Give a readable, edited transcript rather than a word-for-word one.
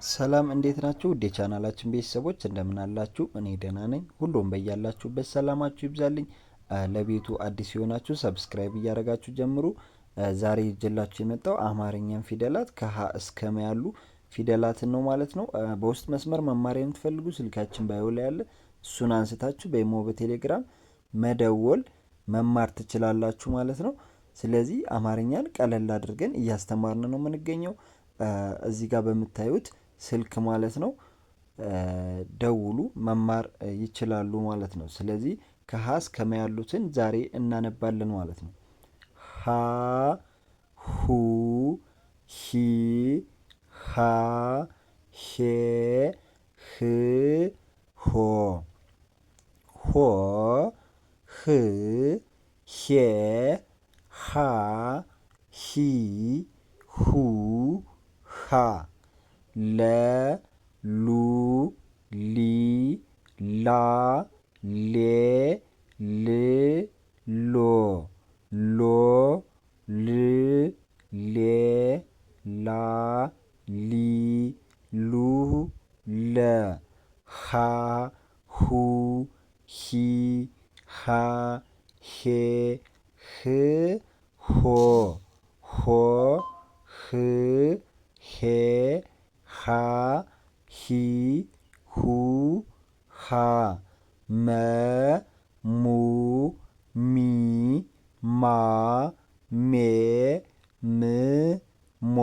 ሰላም እንዴት ናችሁ? ውድ የቻናላችን ቤተሰቦች እንደምን አላችሁ? እኔ ደህና ነኝ። ሁሉም በያላችሁበት ሰላማችሁ ይብዛልኝ። ለቤቱ አዲስ የሆናችሁ ሰብስክራይብ እያደረጋችሁ ጀምሩ። ዛሬ ይዤላችሁ የመጣው አማርኛን ፊደላት ከሀ እስከ መ ያሉ ፊደላትን ነው ማለት ነው። በውስጥ መስመር መማር የምትፈልጉ ስልካችን ባዮ ላይ ያለ እሱን አንስታችሁ በኢሞ በቴሌግራም መደወል መማር ትችላላችሁ ማለት ነው። ስለዚህ አማርኛን ቀለል አድርገን እያስተማርን ነው የምንገኘው። እዚህ ጋር በምታዩት ስልክ ማለት ነው ደውሉ መማር ይችላሉ ማለት ነው። ስለዚህ ከሀ እስከ መ ያሉትን ዛሬ እናነባለን ማለት ነው። ሀ ሁ ሂ ሃ ሄ ህ ሆ ሆ ህ ሄ ሃ ሂ ሁ ሃ ለ ሉ ሊ ላ ሌ ል ሎ ሎ ል ሌ ላ ሊ ሉ ለ ሃ ሁ ሂ ሃ ሄ ህ ሆ ሆ ህ ሄ ሃ ሂ ሁ ሃ መ ሙ ሚ ማ ሜ ም ሞ